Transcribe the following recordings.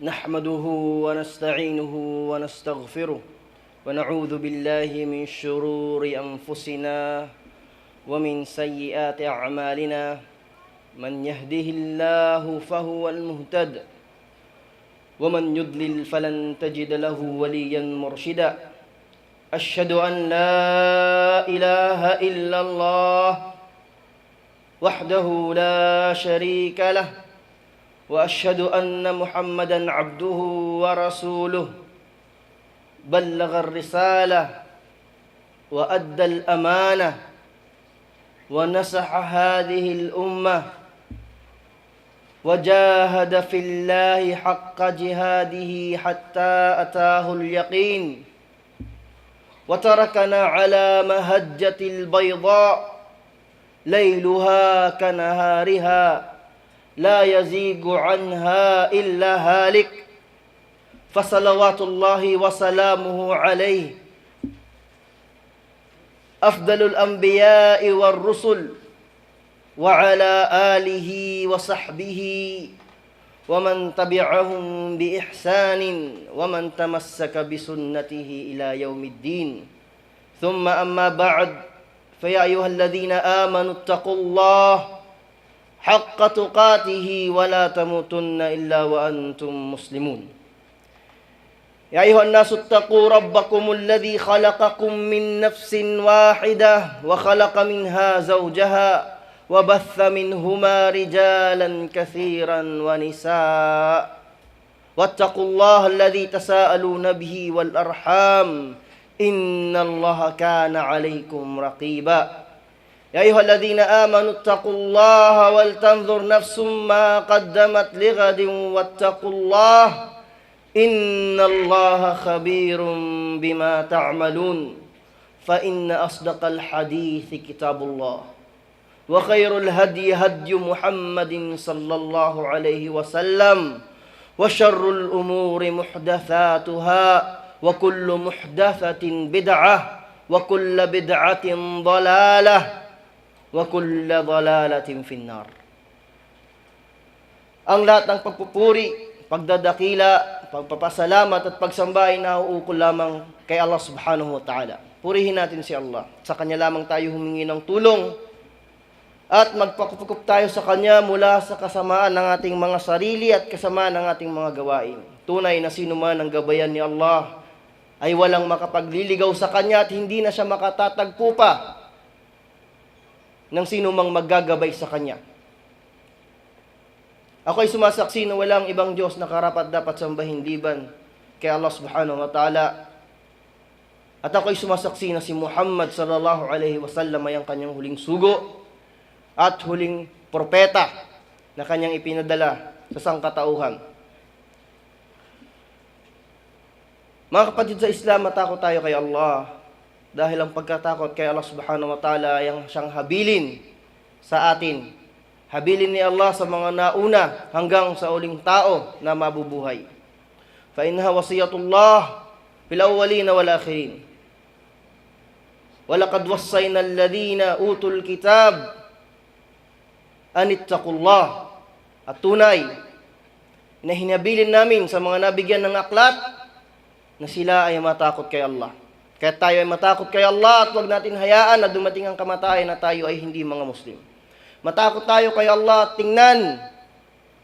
نحمده ونستعينه ونستغفره ونعوذ بالله من شرور أنفسنا ومن سيئات أعمالنا من يهده الله فهو المهتد ومن يضلل فلن تجد له وليا مرشدا أشهد أن لا إله إلا الله وحده لا شريك له وأشهد أن محمدًا عبده ورسوله بلغ الرسالة وأدى الأمانة ونصح هذه الأمة وجاهد في الله حق جهاده حتى أتاه اليقين وتركنا على مهجة البيضاء ليلها كنهارها لا يزيغ عنها إلا هالك فصلوات الله وسلامه عليه أفضل الأنبياء والرسل وعلى آله وصحبه ومن تبعهم بإحسان ومن تمسك بسنته إلى يوم الدين ثم أما بعد فيا أيها الذين آمنوا اتقوا الله حق تقاته ولا تموتن إلا وأنتم مسلمون يا أيها الناس اتقوا ربكم الذي خلقكم من نفس واحدة وخلق منها زوجها وبث منهما رجالا كثيرا ونساء واتقوا الله الذي تساءلون به والأرحام إن الله كان عليكم رقيبا يا أيها الذين آمنوا اتقوا الله ولتنظر نفس ما قدمت لغد واتقوا الله إن الله خبير بما تعملون فإن أصدق الحديث كتاب الله وخير الهدي هدي محمد صلى الله عليه وسلم وشر الأمور محدثاتها وكل محدثة بدعة وكل بدعة ضلالة وكل ضلالة في النار. Ang lahat ng pagpupuri, pagdadakila, pagpapasalamat at pagsamba ay nauukol lamang kay Allah subhanahu wa ta'ala. Purihin natin si Allah. Sa Kanya lamang tayo humingi ng tulong at magpakupukup tayo sa Kanya mula sa kasamaan ng ating mga sarili at kasamaan ng ating mga gawain. Tunay na sino man ang gabayan ni Allah ay walang makapagliligaw sa Kanya at hindi na siya makatatagpo pa ng sino mang maggagabay sa Kanya. Ako ay sumasaksi na walang ibang Diyos na karapat dapat sambahin liban kay Allah subhanahu wa ta'ala. At ako ay sumasaksi na si Muhammad sallallahu alaihi wasallam ay ang Kanyang huling sugo at huling propeta na Kanyang ipinadala sa sangkatauhan. Mga kapatid sa Islam, matakot tayo kay Allah. Dahil ang pagkatakot kay Allah subhanahu wa ta'ala ay ang siyang habilin sa atin. Habilin ni Allah sa mga nauna hanggang sa uling tao na mabubuhay. Fa innaha wasiyatullah fil awwalina wal akhirin. Walaqad wassayna alladhina utul kitab an ittaqullah. At tunay na hinabilin namin sa mga nabigyan ng aklat na sila ay matakot kay Allah. Kaya tayo ay matakot kay Allah at huwag natin hayaan na dumating ang kamatayan na tayo ay hindi mga Muslim. Matakot tayo kay Allah at tingnan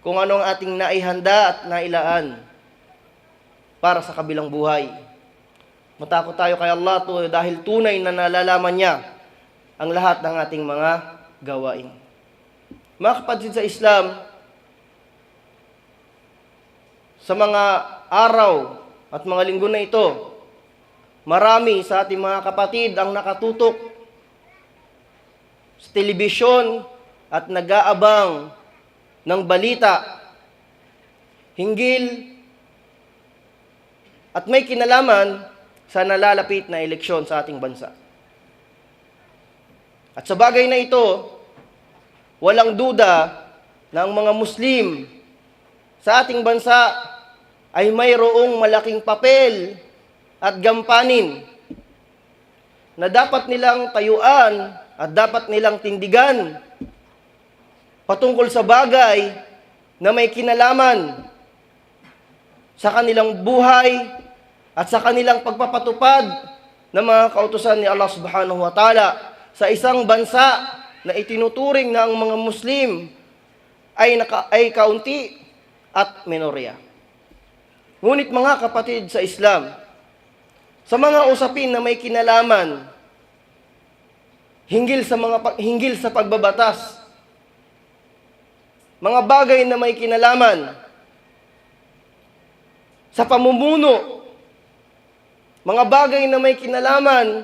kung ano ang ating naihanda at nailaan para sa kabilang buhay. Matakot tayo kay Allah dahil tunay na nalalaman niya ang lahat ng ating mga gawain. Mga kapatid sa Islam, sa mga araw at mga linggo na ito, marami sa ating mga kapatid ang nakatutok sa telebisyon at nag-aabang ng balita hinggil at may kinalaman sa nalalapit na eleksyon sa ating bansa. At sa bagay na ito, walang duda na ang mga Muslim sa ating bansa ay mayroong malaking papel at gampanin na dapat nilang tayuan at dapat nilang tindigan patungkol sa bagay na may kinalaman sa kanilang buhay at sa kanilang pagpapatupad ng mga kautusan ni Allah subhanahu wa ta'ala sa isang bansa na itinuturing na ang mga Muslim ay kaunti at minorya. Ngunit mga kapatid sa Islam, sa mga usapin na may kinalaman hinggil sa pagbabatas, mga bagay na may kinalaman sa pamumuno, mga bagay na may kinalaman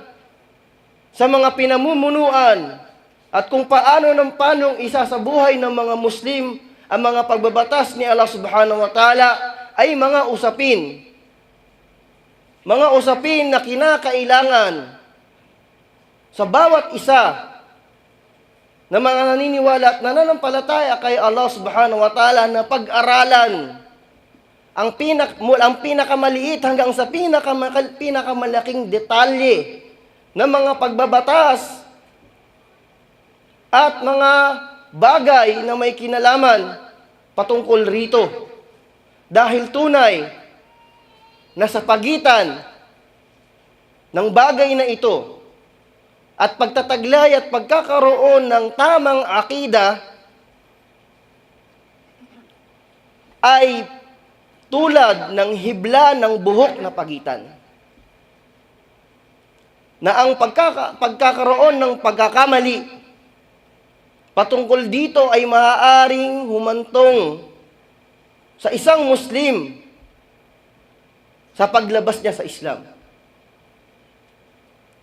sa mga pinamumunuan, at kung paano isa sa buhay ng mga Muslim ang mga pagbabatas ni Allah subhanahu wa ta'ala ay mga usapin. Mga usapin na kinakailangan sa bawat isa na mga naniniwala at nananampalataya kay Allah subhanahu wa ta'ala na pag-aralan ang pinakamaliit hanggang sa pinakamalaking detalye ng mga pagbabatas at mga bagay na may kinalaman patungkol rito. Dahil tunay na sa pagitan ng bagay na ito at pagtataglay at pagkakaroon ng tamang akida ay tulad ng hibla ng buhok na pagitan, na ang pagkakaroon ng pagkakamali patungkol dito ay maaaring humantong sa isang Muslim sa paglabas niya sa Islam.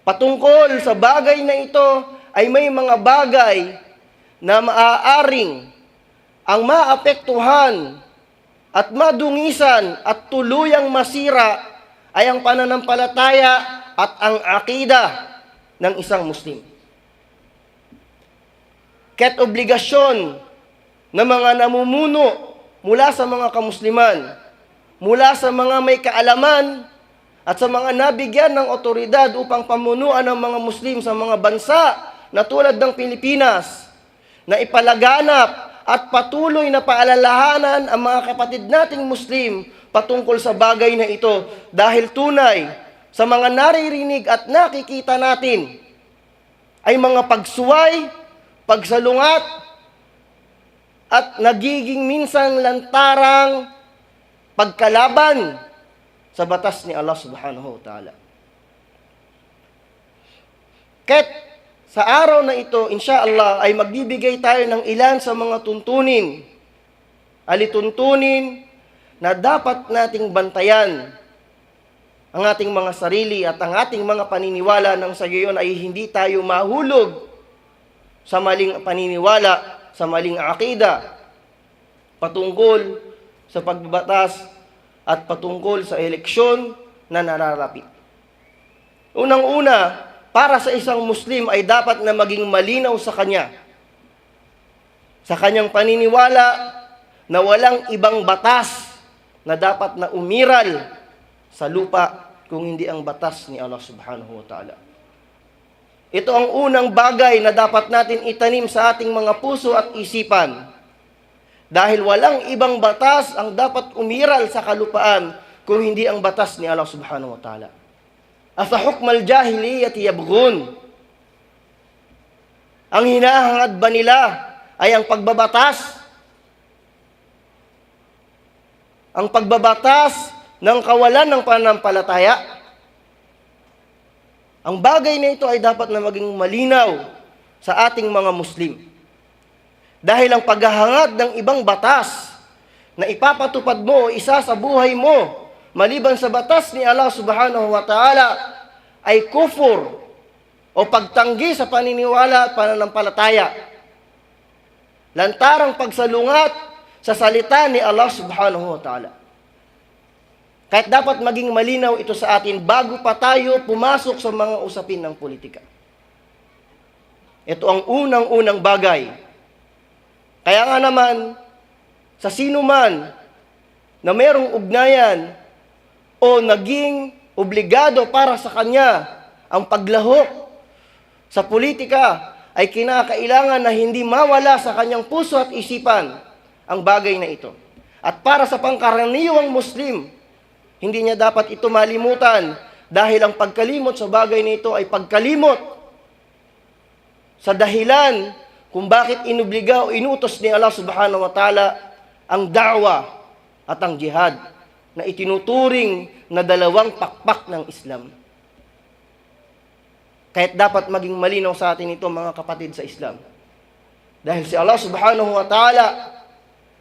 Patungkol sa bagay na ito ay may mga bagay na maaaring ang maapektuhan at madungisan at tuluyang masira ay ang pananampalataya at ang akida ng isang Muslim. Kaya't obligasyon ng mga namumuno mula sa mga kamusliman, mula sa mga may kaalaman at sa mga nabigyan ng otoridad upang pamunuan ng mga Muslim sa mga bansa na tulad ng Pilipinas, na ipalaganap at patuloy na paalalahanan ang mga kapatid nating Muslim patungkol sa bagay na ito, dahil tunay sa mga naririnig at nakikita natin ay mga pagsuway, pagsalungat, at nagiging minsan lantarang pagkalaban sa batas ni Allah subhanahu wa ta'ala. Kaya't sa araw na ito, insyaAllah, ay magbibigay tayo ng ilan sa mga alituntunin na dapat nating bantayan ang ating mga sarili at ang ating mga paniniwala, nang sa gayon ay hindi tayo mahulog sa maling paniniwala, sa maling akida patungkol sa pagbabatas at patungkol sa eleksyon na nararapit. Unang-una, para sa isang Muslim ay dapat na maging malinaw sa kanyang paniniwala, na walang ibang batas na dapat na umiral sa lupa kung hindi ang batas ni Allah subhanahu wa ta'ala. Ito ang unang bagay na dapat natin itanim sa ating mga puso at isipan. Dahil walang ibang batas ang dapat umiral sa kalupaan kung hindi ang batas ni Allah subhanahu wa ta'ala. Afa hukmal jahiliyyati yabghun. Ang hinahangad ba nila ay ang pagbabatas? Ang pagbabatas ng kawalan ng pananampalataya? Ang bagay na ito ay dapat na maging malinaw sa ating mga Muslim. Dahil ang paghahangad ng ibang batas na ipapatupad mo o isa sa buhay mo maliban sa batas ni Allah subhanahu wa ta'ala ay kufur o pagtanggi sa paniniwala at pananampalataya. Lantarang pagsalungat sa salita ni Allah subhanahu wa ta'ala. Kahit dapat maging malinaw ito sa atin bago pa tayo pumasok sa mga usapin ng politika. Ito ang unang-unang bagay. Kaya nga naman, sa sino man na mayroong ugnayan o naging obligado para sa kanya ang paglahok sa politika, ay kinakailangan na hindi mawala sa kanyang puso at isipan ang bagay na ito. At para sa pangkaraniwang Muslim, Hindi niya dapat ito malimutan dahil ang pagkalimot sa bagay nito ay pagkalimot sa dahilan kung bakit inobliga o inutos ni Allah subhanahu wa ta'ala ang da'wa at ang jihad na itinuturing na dalawang pakpak ng Islam. Kahit dapat maging malinaw sa atin ito mga kapatid sa Islam. Dahil si Allah subhanahu wa ta'ala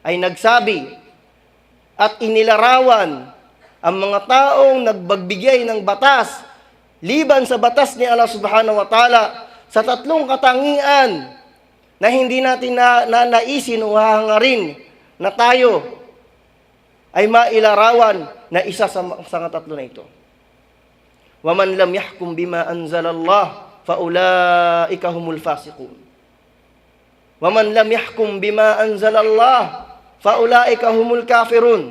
ay nagsabi at inilarawan ang mga taong nagbagbigay ng batas liban sa batas ni Allah subhanahu wa ta'ala sa tatlong katangian na hindi natin naisin o hahangarin na tayo ay mailarawan na isa sa tatlo na ito. وَمَنْ لَمْ يَحْكُمْ بِمَا أَنْزَلَ اللَّهُ فَأُولَٰئِكَ هُمُ الْفَاسِقُونَ وَمَنْ لَمْ يَحْكُمْ بِمَا أَنْزَلَ اللَّهُ فَأُولَٰئِكَ هُمُ الْكَافِرُونَ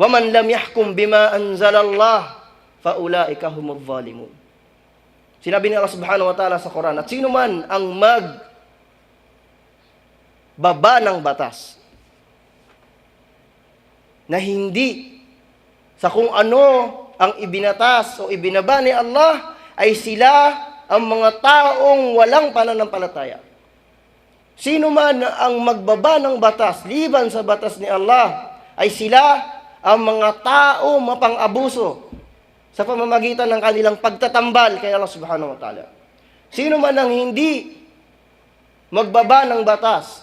وَمَنْ لَمْ يَحْكُمْ بِمَا أَنْزَلَ اللَّهُ فَأُولَٰئِكَ هُمُ الظَّالِمُونَ. Sinabi ni Allah subhanahu wa ta'ala sa Quran, at sino man ang magbaba ng batas na hindi sa kung ano ang ibinatas o ibinaba ni Allah, ay sila ang mga taong walang pananampalataya. Sino man ang magbaba ng batas liban sa batas ni Allah, ay sila ang mga tao mapang-abuso sa pamamagitan ng kanilang pagtatambal kay Allah subhanahu wa ta'ala. Sino man ang hindi magbaba ng batas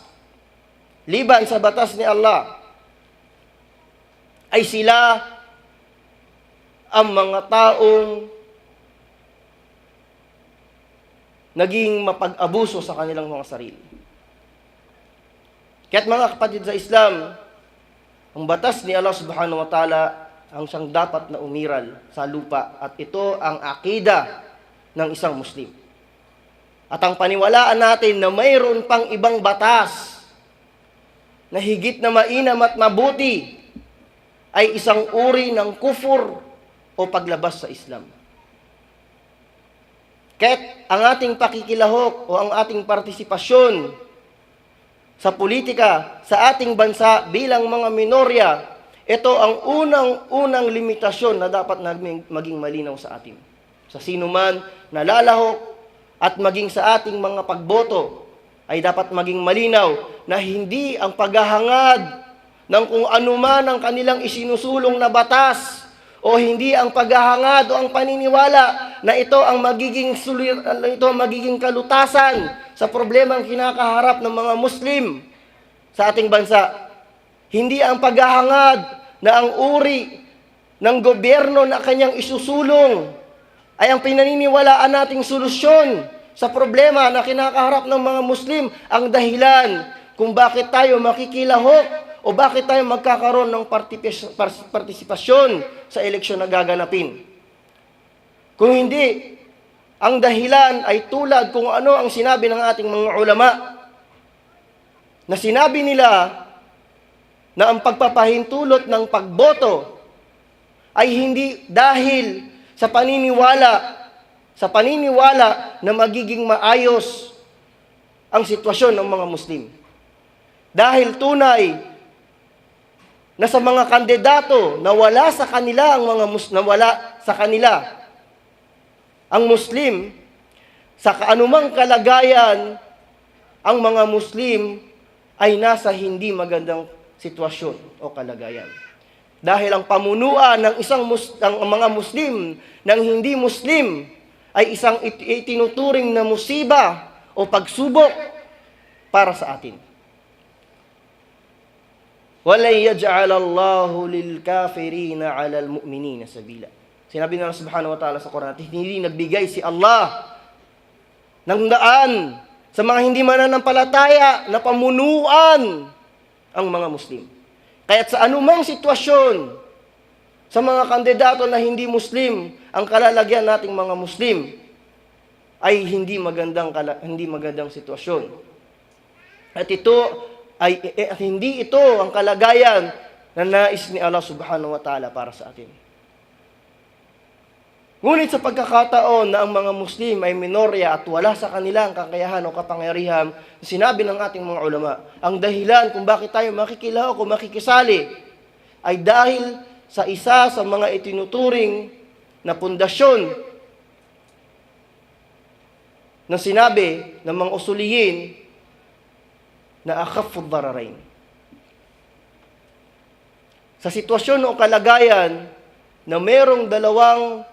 liban sa batas ni Allah, ay sila ang mga taong naging mapag-abuso sa kanilang mga sarili. Kaya't mga kapatid sa Islam, ang batas ni Allah subhanahu wa ta'ala ang siyang dapat na umiral sa lupa, at ito ang akida ng isang Muslim. At ang paniwalaan natin na mayroon pang ibang batas na higit na mainam at mabuti ay isang uri ng kufur o paglabas sa Islam. Kaya't ang ating pakikilahok o ang ating partisipasyon sa politika sa ating bansa bilang mga minorya, ito ang unang limitasyon na dapat maging malinaw sa atin. Sa sino man na lalahok at maging sa ating mga pagboto, ay dapat maging malinaw na hindi ang paghahangad ng kung ano man ang kanilang isinusulong na batas, o hindi ang paghahangad o ang paniniwala na ito ang magiging kalutasan sa problemang kinakaharap ng mga Muslim sa ating bansa. Hindi ang paghahangad na ang uri ng gobyerno na kanyang isusulong ay ang pinaniniwalaan nating solusyon sa problema na kinakaharap ng mga Muslim, ang dahilan kung bakit tayo makikilahok o bakit tayo magkakaroon ng partisipasyon sa eleksyon na gaganapin. Kung hindi, ang dahilan ay tulad kung ano ang sinabi ng ating mga ulama, na sinabi nila na ang pagpapahintulot ng pagboto ay hindi dahil sa paniniwala na magiging maayos ang sitwasyon ng mga Muslim. Dahil tunay na sa mga kandidato na wala sa kanila ang Muslim, sa kaanumang kalagayan, ang mga Muslim ay nasa hindi magandang sitwasyon o kalagayan. Dahil ang pamunuan ng mga Muslim ng hindi Muslim ay isang itinuturing na musiba o pagsubok para sa atin. وَلَنْ يَجْعَلَ اللَّهُ لِلْكَافِرِينَ عَلَى الْمُؤْمِنِينَ سَبِيلًا. Sinabi ng Allah subhanahu wa ta'ala sa Quran, hindi nagbigay si Allah ng daan sa mga hindi mananampalataya na pamunuan ang mga Muslim. Kaya't sa anumang sitwasyon sa mga kandidato na hindi Muslim, ang kalalagyan nating mga Muslim ay hindi magandang sitwasyon. At hindi ito ang kalagayan na nais ni Allah subhanahu wa ta'ala para sa atin. Ngunit sa pagkakataon na ang mga Muslim ay minorya at wala sa kanila ang kakayahan o kapangyarihan, sinabi ng ating mga ulama, ang dahilan kung bakit tayo makikilahok o makikisali ay dahil sa isa sa mga itinuturing na pundasyon na sinabi ng mga usuliyin na akhaffud dararain. Sa sitwasyon o kalagayan na merong dalawang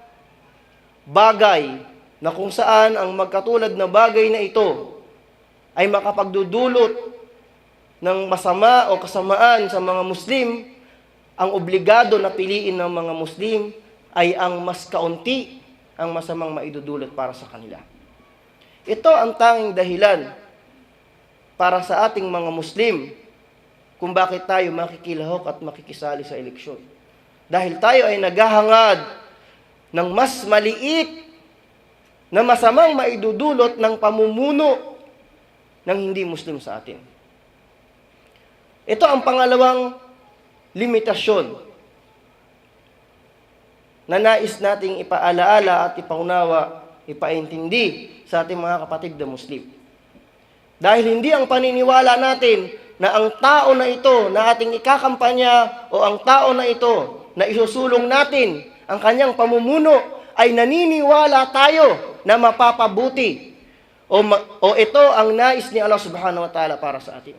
bagay na kung saan ang magkatulad na bagay na ito ay makapagdudulot ng masama o kasamaan sa mga Muslim, ang obligado na piliin ng mga Muslim ay ang mas kaunti ang masamang maidudulot para sa kanila. Ito ang tanging dahilan para sa ating mga Muslim kung bakit tayo makikilahok at makikisali sa eleksyon. Dahil tayo ay naghahangad ng mas maliit na masamang maidudulot ng pamumuno ng hindi Muslim sa atin. Ito ang pangalawang limitasyon na nais nating ipaalaala at ipaunawa, ipaintindi sa ating mga kapatid na Muslim. Dahil hindi ang paniniwala natin na ang tao na ito na ating ikakampanya o ang tao na ito na isusulong natin ang kanyang pamumuno ay naniniwala tayo na mapapabuti o ito ang nais ni Allah subhanahu wa ta'ala para sa atin.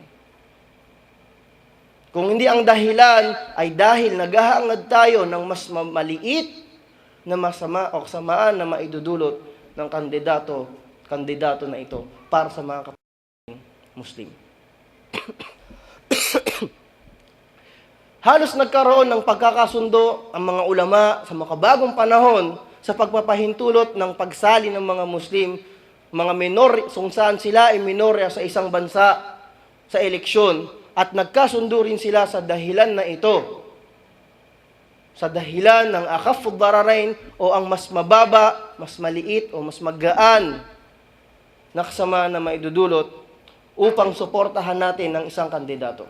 Kung hindi ang dahilan ay dahil naghahangad tayo ng mas maliit na masama o kasamaan na maidudulot ng kandidato na ito para sa mga kapatid Muslim. Halos nagkaroon ng pagkakasundo ang mga ulama sa makabagong panahon sa pagpapahintulot ng pagsali ng mga Muslim, mga minor, kung saan sila ay minorya sa isang bansa sa eleksyon, at nagkasundo rin sila sa dahilan na ito. Sa dahilan ng akhaffud dararain o ang mas mababa, mas maliit o mas magaan na kasama na maidudulot upang suportahan natin ng isang kandidato.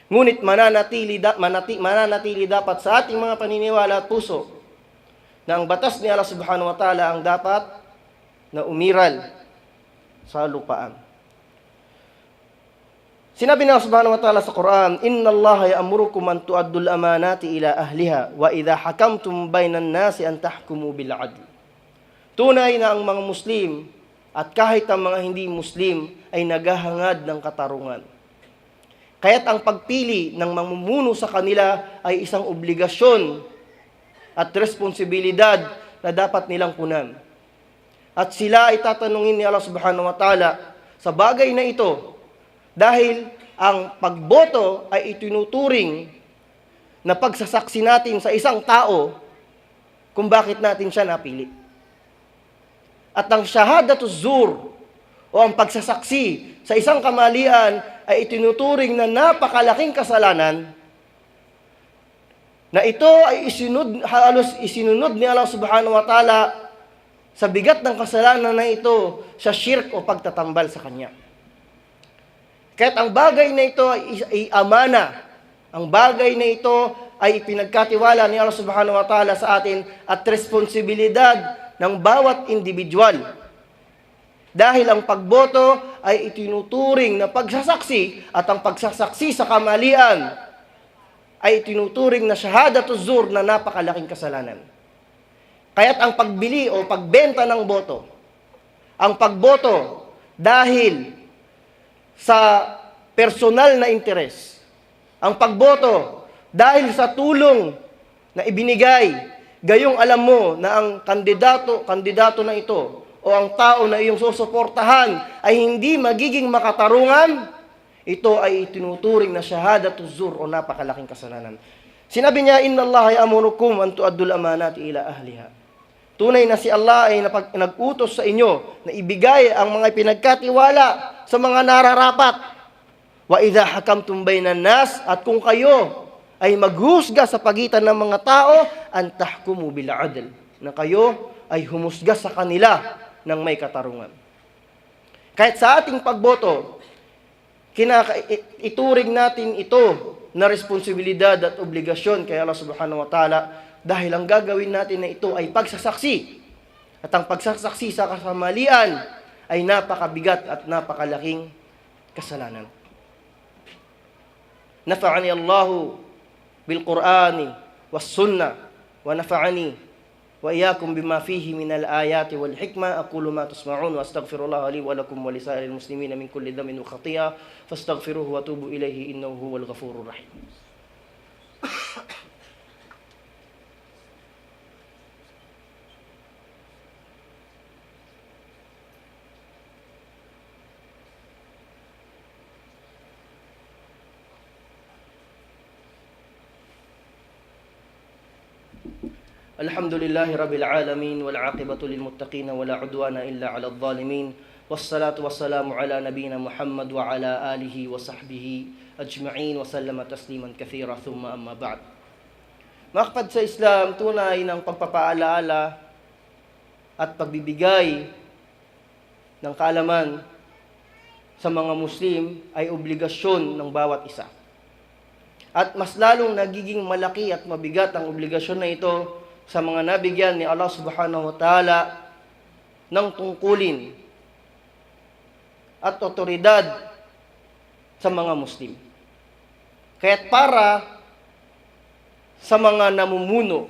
Ngunit mananatili dapat sa ating mga paniniwala at puso na ang batas ni Allah subhanahu wa ta'ala ang dapat na umiral sa lupaan. Sinabi ni Allah subhanahu wa ta'ala sa Quran, "Inna Allah ya'murukum an tu'addul amanati ila ahliha wa idha hakamtum bainan nasi an tahkumu bil 'adl." Tunay na ang mga Muslim at kahit ang mga hindi Muslim ay naghahangad ng katarungan. Kaya't ang pagpili ng mamumuno sa kanila ay isang obligasyon at responsibilidad na dapat nilang punan. At sila ay tatanungin ni Allah subhanahu wa ta'ala sa bagay na ito dahil ang pagboto ay itinuturing na pagsasaksi natin sa isang tao kung bakit natin siya napili. At ang shahadatuz zur o ang pagsasaksi sa isang kamalian ay itinuturing na napakalaking kasalanan na ito ay halos isinunod ni Allah subhanahu wa ta'ala sa bigat ng kasalanan na ito sa shirk o pagtatambal sa Kanya. Kaya't ang bagay na ito ay amana. Ang bagay na ito ay pinagkatiwala ni Allah subhanahu wa ta'ala sa atin at responsibilidad ng bawat individual. Dahil ang pagboto ay itinuturing na pagsasaksi at ang pagsasaksi sa kamalian ay itinuturing na shahadatuz zur na napakalaking kasalanan. Kaya't ang pagbili o pagbenta ng boto, ang pagboto dahil sa personal na interes, ang pagboto dahil sa tulong na ibinigay, gayong alam mo na ang kandidato na ito o ang tao na iyong susuportahan ay hindi magiging makatarungan, ito ay itinuturing na shahadatuz zur o napakalaking kasalanan. Sinabi niya, "Inna Allah ya'murukum an tu'addul amanati ila ahliha." Tunay na si Allah ay nag-utos sa inyo na ibigay ang mga pinagkatiwala sa mga nararapat. Wa idha hakamtum bainan nas, at kung kayo ay maghusga sa pagitan ng mga tao, an tahkumu bil 'adl, na kayo ay humusga sa kanila ng may katarungan. Kahit sa ating pagboto, ituring natin ito na responsibilidad at obligasyon kay Allah subhanahu wa ta'ala dahil ang gagawin natin na ito ay pagsasaksi. At ang pagsasaksi sa kasamalian ay napakabigat at napakalaking kasalanan. Nafa'ani Allahu بالقرآن والسنة ونفعني وإياكم بما فيه من الآيات والحكمة. أقول ما تسمعون وأستغفر الله لي ولكم ولسائر المسلمين من كل ذنب وخطيئة فاستغفروه وتوبوا إليه إنه هو الغفور الرحيم. الحمد لله رب العالمين والعاقبة للمتقين ولا عدوان إلا على الظالمين والصلاة والسلام على نبينا محمد وعلى آله وصحبه أجمعين وسلم تسليما كثيرا ثم أما بعد. Mga kapatid sa Islam, tunay ng pagpapaalaala at pagbibigay ng kaalaman sa mga Muslim ay obligasyon ng bawat isa. At mas lalong nagiging malaki at mabigat ang obligasyon na ito sa mga nabigyan ni Allah subhanahu wa ta'ala ng tungkulin at otoridad sa mga Muslim. Kaya't para sa mga namumuno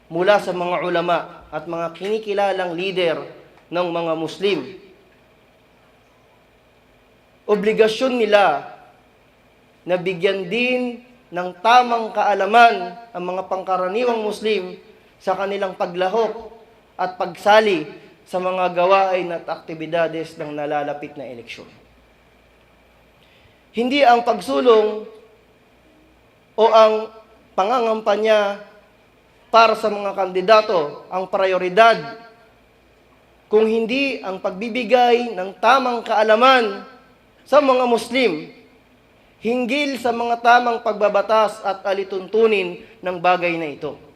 mula sa mga ulama at mga kinikilalang leader ng mga Muslim, obligasyon nila na bigyan din ng tamang kaalaman ang mga pangkaraniwang Muslim sa kanilang paglahok at pagsali sa mga gawain at aktibidades ng nalalapit na eleksyon. Hindi ang pagsulong o ang pangangampanya para sa mga kandidato ang prioridad, kung hindi ang pagbibigay ng tamang kaalaman sa mga Muslim hinggil sa mga tamang pagbabatas at alituntunin ng bagay na ito.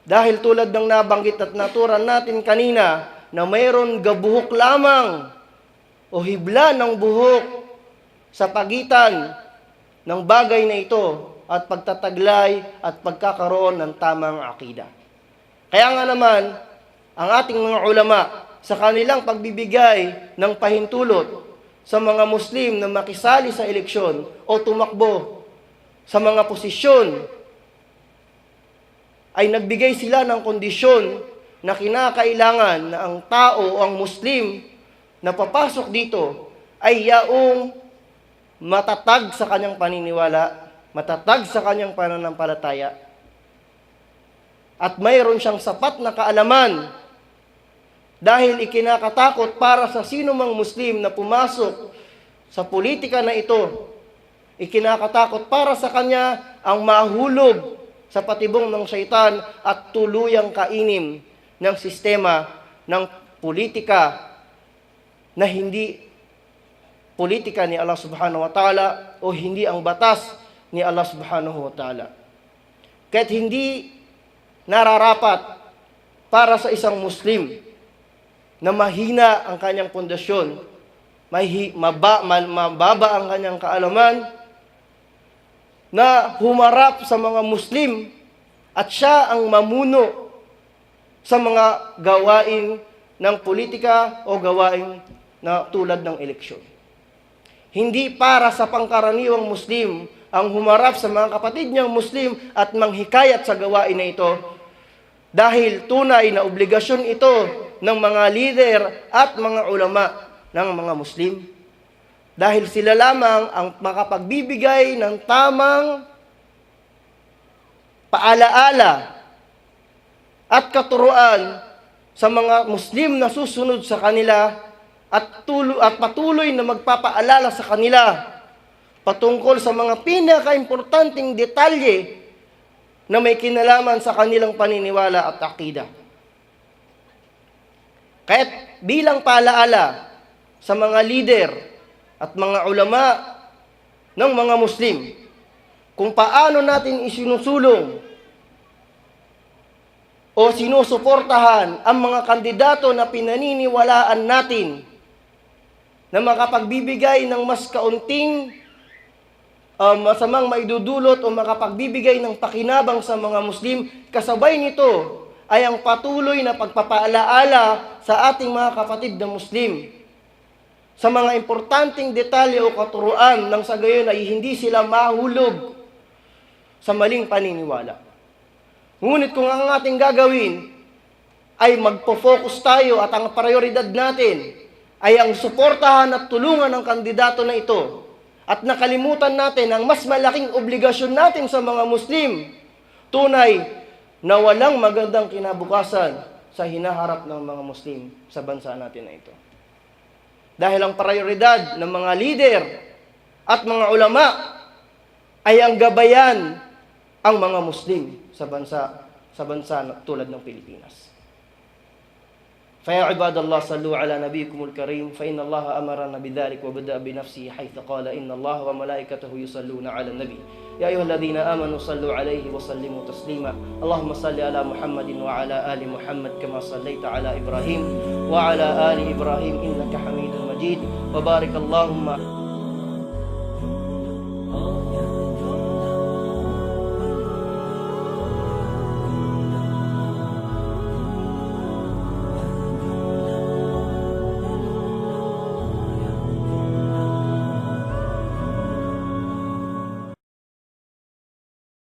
Dahil tulad ng nabanggit at naturan natin kanina na mayroon gabuhok lamang o hibla ng buhok sa pagitan ng bagay na ito at pagtataglay at pagkakaroon ng tamang akida. Kaya nga naman, ang ating mga ulama sa kanilang pagbibigay ng pahintulot sa mga Muslim na makisali sa eleksyon o tumakbo sa mga posisyon, ay nagbigay sila ng kondisyon na kinakailangan na ang tao o ang Muslim na papasok dito ay yaong matatag sa kanyang paniniwala, matatag sa kanyang pananampalataya, at mayroon siyang sapat na kaalaman dahil ikinakatakot para sa sino mang Muslim na pumasok sa politika na ito. Ikinakatakot para sa kanya ang mahulog sa patibong ng syaitan at tuluyang kainin ng sistema ng politika na hindi politika ni Allah subhanahu wa ta'ala o hindi ang batas ni Allah subhanahu wa ta'ala. Kaya't hindi nararapat para sa isang Muslim na mahina ang kanyang pundasyon, mababa ang kanyang kaalaman, na humarap sa mga Muslim at siya ang mamuno sa mga gawain ng politika o gawain na tulad ng eleksyon. Hindi para sa pangkaraniwang Muslim ang humarap sa mga kapatid niyang Muslim at manghikayat sa gawain na ito, dahil tunay na obligasyon ito ng mga leader at mga ulama ng mga Muslim. Dahil sila lamang ang makapagbibigay ng tamang paalaala at katuruan sa mga Muslim na susunod sa kanila at patuloy na magpapaalala sa kanila patungkol sa mga pinaka-importanting detalye na may kinalaman sa kanilang paniniwala at akida. Kaya't bilang paalaala sa mga leader at mga ulama ng mga Muslim, kung paano natin isinusulong o sinusuportahan ang mga kandidato na pinaniniwalaan natin na makapagbibigay ng mas kaunting masamang maidudulot o makapagbibigay ng pakinabang sa mga Muslim, kasabay nito ay ang patuloy na pagpapaalaala sa ating mga kapatid na Muslim sa mga importanteng detalye o katuruan nang sa gayon ay hindi sila mahulog sa maling paniniwala. Ngunit kung ang ating gagawin ay magpo-focus tayo at ang prioridad natin ay ang suportahan at tulungan ng kandidato na ito at nakalimutan natin ang mas malaking obligasyon natin sa mga Muslim, tunay na walang magandang kinabukasan sa hinaharap ng mga Muslim sa bansa natin na ito. Dahil ang prioridad ng mga leader at mga ulama ay ang gabayan ang mga Muslim sa bansa tulad ng Pilipinas. فيا عباد الله صلوا على نبيكم الكريم فإن الله أمرنا بذلك وبدأ بنفسه حيث قال إن الله وملائكته يصلون على النبي يا أيها الذين آمنوا صلوا عليه وسلموا تسليما اللهم صل على محمد وعلى آل محمد كما صليت على إبراهيم وعلى آل إبراهيم إنك حميد مجيد وبارك اللهم